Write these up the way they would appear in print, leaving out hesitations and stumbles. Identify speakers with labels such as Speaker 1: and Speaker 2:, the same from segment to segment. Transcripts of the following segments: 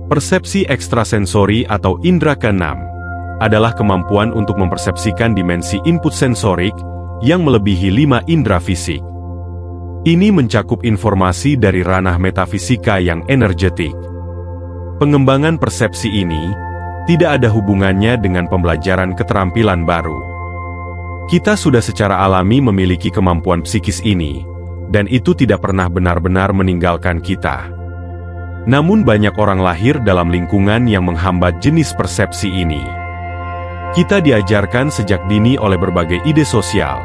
Speaker 1: Persepsi ekstrasensori atau indera keenam adalah kemampuan untuk mempersepsikan dimensi input sensorik yang melebihi 5 indera fisik. Ini mencakup informasi dari ranah metafisika yang energetik. Pengembangan persepsi ini tidak ada hubungannya dengan pembelajaran keterampilan baru. Kita sudah secara alami memiliki kemampuan psikis ini, dan itu tidak pernah benar-benar meninggalkan kita. Namun banyak orang lahir dalam lingkungan yang menghambat jenis persepsi ini. Kita diajarkan sejak dini oleh berbagai ide sosial,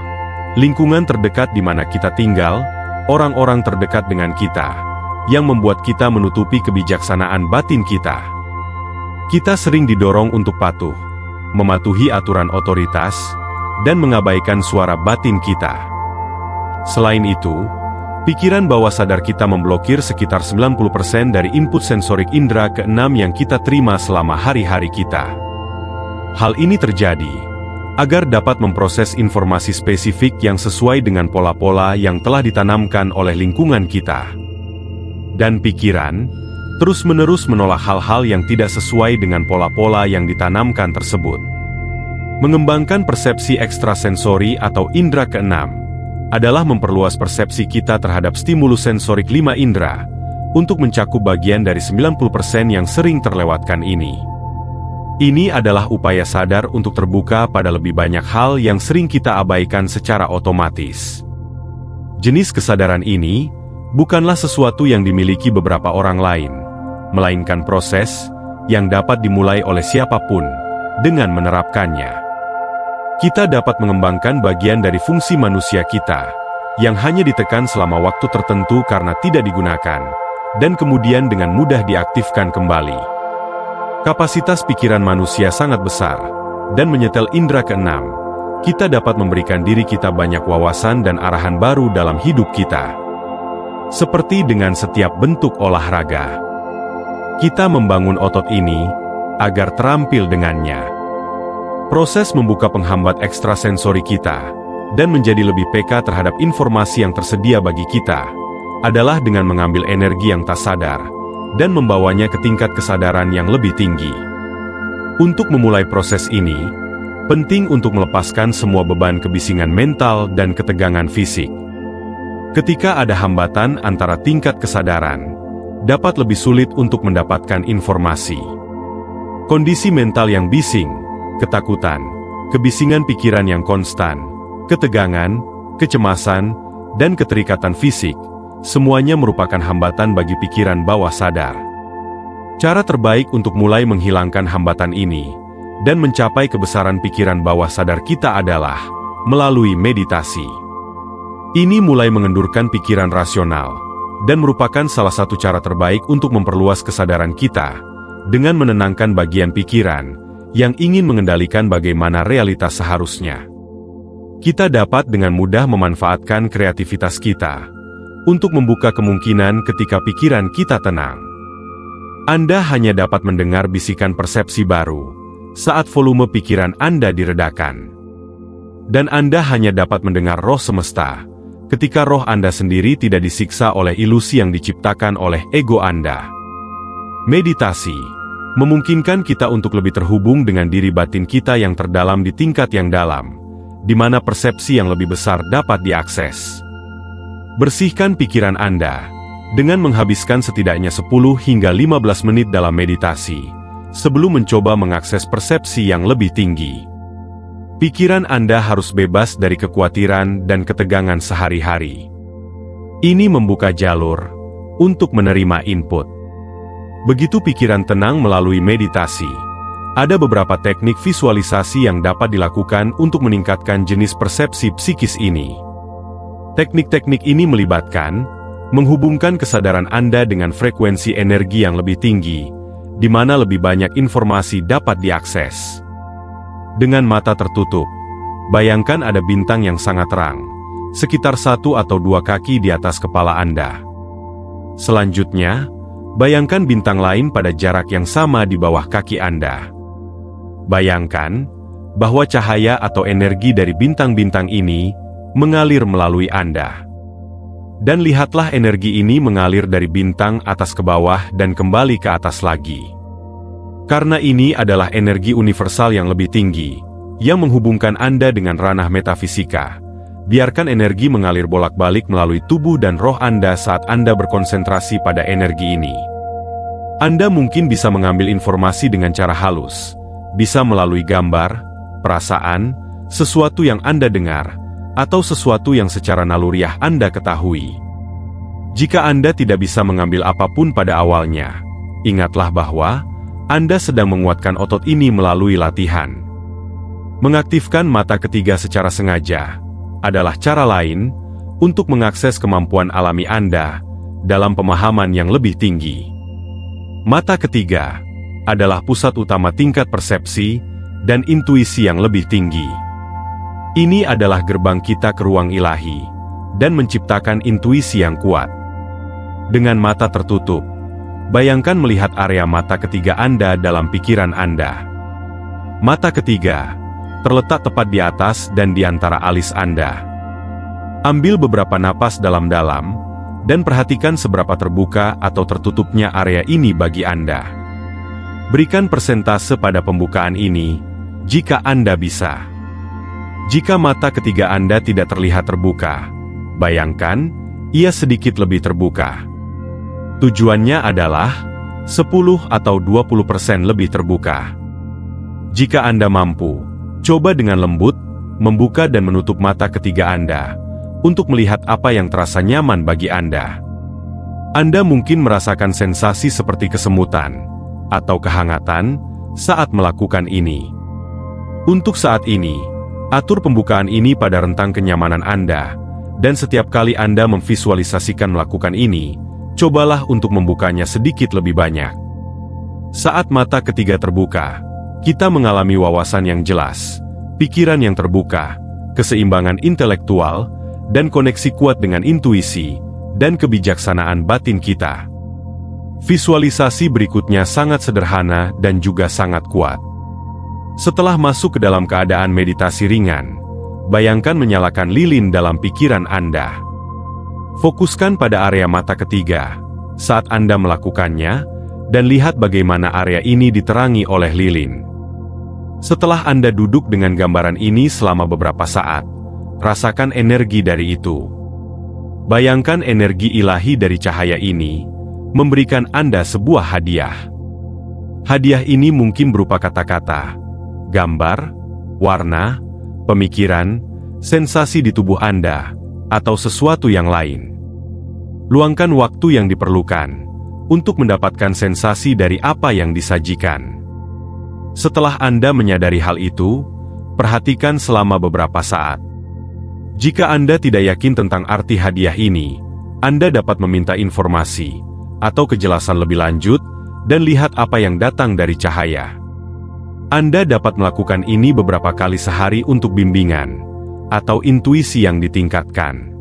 Speaker 1: lingkungan terdekat di mana kita tinggal, orang-orang terdekat dengan kita, yang membuat kita menutupi kebijaksanaan batin kita. Kita sering didorong untuk patuh, mematuhi aturan otoritas, dan mengabaikan suara batin kita. Selain itu, pikiran bawah sadar kita memblokir sekitar 90% dari input sensorik indera keenam yang kita terima selama hari-hari kita. Hal ini terjadi agar dapat memproses informasi spesifik yang sesuai dengan pola-pola yang telah ditanamkan oleh lingkungan kita. Dan pikiran terus-menerus menolak hal-hal yang tidak sesuai dengan pola-pola yang ditanamkan tersebut. Mengembangkan persepsi ekstrasensori atau indera keenam adalah memperluas persepsi kita terhadap stimulus sensorik 5 indera untuk mencakup bagian dari 90% yang sering terlewatkan ini. Ini adalah upaya sadar untuk terbuka pada lebih banyak hal yang sering kita abaikan secara otomatis. Jenis kesadaran ini bukanlah sesuatu yang dimiliki beberapa orang lain, melainkan proses yang dapat dimulai oleh siapapun dengan menerapkannya. Kita dapat mengembangkan bagian dari fungsi manusia kita, yang hanya ditekan selama waktu tertentu karena tidak digunakan, dan kemudian dengan mudah diaktifkan kembali. Kapasitas pikiran manusia sangat besar, dan menyetel indera keenam, kita dapat memberikan diri kita banyak wawasan dan arahan baru dalam hidup kita. Seperti dengan setiap bentuk olahraga, kita membangun otot ini agar terampil dengannya. Proses membuka penghambat ekstrasensori kita dan menjadi lebih peka terhadap informasi yang tersedia bagi kita adalah dengan mengambil energi yang tak sadar dan membawanya ke tingkat kesadaran yang lebih tinggi. Untuk memulai proses ini, penting untuk melepaskan semua beban kebisingan mental dan ketegangan fisik. Ketika ada hambatan antara tingkat kesadaran, dapat lebih sulit untuk mendapatkan informasi. Kondisi mental yang bising, ketakutan, kebisingan pikiran yang konstan, ketegangan, kecemasan, dan keterikatan fisik, semuanya merupakan hambatan bagi pikiran bawah sadar. Cara terbaik untuk mulai menghilangkan hambatan ini dan mencapai kebesaran pikiran bawah sadar kita adalah melalui meditasi. Ini mulai mengendurkan pikiran rasional dan merupakan salah satu cara terbaik untuk memperluas kesadaran kita dengan menenangkan bagian pikiran yang ingin mengendalikan bagaimana realitas seharusnya. Kita dapat dengan mudah memanfaatkan kreativitas kita untuk membuka kemungkinan ketika pikiran kita tenang. Anda hanya dapat mendengar bisikan persepsi baru saat volume pikiran Anda diredakan. Dan Anda hanya dapat mendengar roh semesta ketika roh Anda sendiri tidak disiksa oleh ilusi yang diciptakan oleh ego Anda. Meditasi memungkinkan kita untuk lebih terhubung dengan diri batin kita yang terdalam di tingkat yang dalam, di mana persepsi yang lebih besar dapat diakses. Bersihkan pikiran Anda dengan menghabiskan setidaknya 10 hingga 15 menit dalam meditasi, sebelum mencoba mengakses persepsi yang lebih tinggi. Pikiran Anda harus bebas dari kekhawatiran dan ketegangan sehari-hari. Ini membuka jalur untuk menerima input. Begitu pikiran tenang melalui meditasi, ada beberapa teknik visualisasi yang dapat dilakukan untuk meningkatkan jenis persepsi psikis ini. Teknik-teknik ini melibatkan menghubungkan kesadaran Anda dengan frekuensi energi yang lebih tinggi, di mana lebih banyak informasi dapat diakses. Dengan mata tertutup, bayangkan ada bintang yang sangat terang, sekitar 1 atau 2 kaki di atas kepala Anda. Selanjutnya, bayangkan bintang lain pada jarak yang sama di bawah kaki Anda. Bayangkan bahwa cahaya atau energi dari bintang-bintang ini mengalir melalui Anda. Dan lihatlah energi ini mengalir dari bintang atas ke bawah dan kembali ke atas lagi. Karena ini adalah energi universal yang lebih tinggi, yang menghubungkan Anda dengan ranah metafisika. Biarkan energi mengalir bolak-balik melalui tubuh dan roh Anda saat Anda berkonsentrasi pada energi ini. Anda mungkin bisa mengambil informasi dengan cara halus, bisa melalui gambar, perasaan, sesuatu yang Anda dengar, atau sesuatu yang secara naluriah Anda ketahui. Jika Anda tidak bisa mengambil apapun pada awalnya, ingatlah bahwa Anda sedang menguatkan otot ini melalui latihan. Mengaktifkan mata ketiga secara sengaja adalah cara lain untuk mengakses kemampuan alami Anda dalam pemahaman yang lebih tinggi. Mata ketiga adalah pusat utama tingkat persepsi dan intuisi yang lebih tinggi. Ini adalah gerbang kita ke ruang ilahi dan menciptakan intuisi yang kuat. Dengan mata tertutup, bayangkan melihat area mata ketiga Anda dalam pikiran Anda. Mata ketiga terletak tepat di atas dan di antara alis Anda. Ambil beberapa napas dalam-dalam dan perhatikan seberapa terbuka atau tertutupnya area ini bagi Anda. Berikan persentase pada pembukaan ini jika Anda bisa. Jika mata ketiga Anda tidak terlihat terbuka, bayangkan ia sedikit lebih terbuka. Tujuannya adalah 10 atau 20% lebih terbuka. Jika Anda mampu, coba dengan lembut membuka dan menutup mata ketiga Anda untuk melihat apa yang terasa nyaman bagi Anda. Anda mungkin merasakan sensasi seperti kesemutan atau kehangatan saat melakukan ini. Untuk saat ini, atur pembukaan ini pada rentang kenyamanan Anda, dan setiap kali Anda memvisualisasikan melakukan ini, cobalah untuk membukanya sedikit lebih banyak. Saat mata ketiga terbuka, kita mengalami wawasan yang jelas, pikiran yang terbuka, keseimbangan intelektual, dan koneksi kuat dengan intuisi dan kebijaksanaan batin kita. Visualisasi berikutnya sangat sederhana dan juga sangat kuat. Setelah masuk ke dalam keadaan meditasi ringan, bayangkan menyalakan lilin dalam pikiran Anda. Fokuskan pada area mata ketiga saat Anda melakukannya, dan lihat bagaimana area ini diterangi oleh lilin. Setelah Anda duduk dengan gambaran ini selama beberapa saat, rasakan energi dari itu. Bayangkan energi ilahi dari cahaya ini memberikan Anda sebuah hadiah. Hadiah ini mungkin berupa kata-kata, gambar, warna, pemikiran, sensasi di tubuh Anda, atau sesuatu yang lain. Luangkan waktu yang diperlukan untuk mendapatkan sensasi dari apa yang disajikan. Setelah Anda menyadari hal itu, perhatikan selama beberapa saat. Jika Anda tidak yakin tentang arti hadiah ini, Anda dapat meminta informasi atau kejelasan lebih lanjut dan lihat apa yang datang dari cahaya. Anda dapat melakukan ini beberapa kali sehari untuk bimbingan atau intuisi yang ditingkatkan.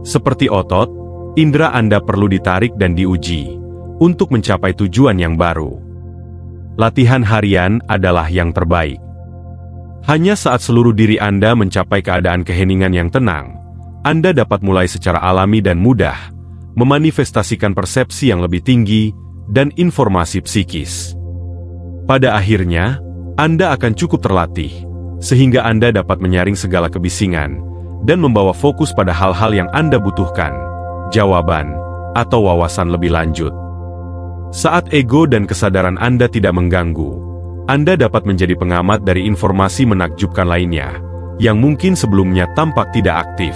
Speaker 1: Seperti otot, indera Anda perlu ditarik dan diuji untuk mencapai tujuan yang baru. Latihan harian adalah yang terbaik. Hanya saat seluruh diri Anda mencapai keadaan keheningan yang tenang, Anda dapat mulai secara alami dan mudah memanifestasikan persepsi yang lebih tinggi dan informasi psikis. Pada akhirnya, Anda akan cukup terlatih, sehingga Anda dapat menyaring segala kebisingan dan membawa fokus pada hal-hal yang Anda butuhkan, jawaban, atau wawasan lebih lanjut. Saat ego dan kesadaran Anda tidak mengganggu, Anda dapat menjadi pengamat dari informasi menakjubkan lainnya, yang mungkin sebelumnya tampak tidak aktif.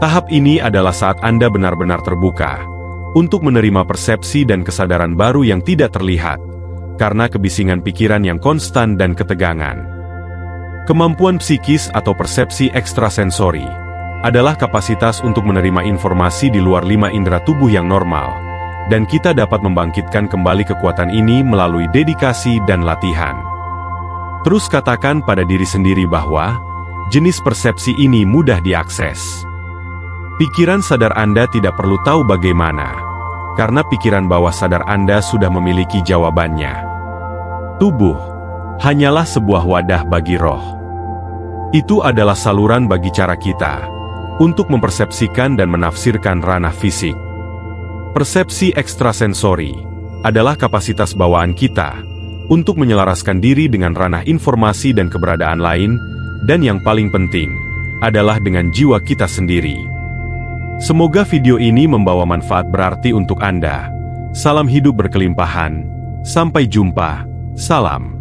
Speaker 1: Tahap ini adalah saat Anda benar-benar terbuka untuk menerima persepsi dan kesadaran baru yang tidak terlihat, karena kebisingan pikiran yang konstan dan ketegangan. Kemampuan psikis atau persepsi ekstrasensori adalah kapasitas untuk menerima informasi di luar 5 indera tubuh yang normal, dan kita dapat membangkitkan kembali kekuatan ini melalui dedikasi dan latihan. Terus katakan pada diri sendiri bahwa jenis persepsi ini mudah diakses. Pikiran sadar Anda tidak perlu tahu bagaimana, karena pikiran bawah sadar Anda sudah memiliki jawabannya. Tubuh hanyalah sebuah wadah bagi roh. Itu adalah saluran bagi cara kita untuk mempersepsikan dan menafsirkan ranah fisik. Persepsi ekstrasensori adalah kapasitas bawaan kita untuk menyelaraskan diri dengan ranah informasi dan keberadaan lain, dan yang paling penting adalah dengan jiwa kita sendiri. Semoga video ini membawa manfaat berarti untuk Anda. Salam hidup berkelimpahan. Sampai jumpa. Salam.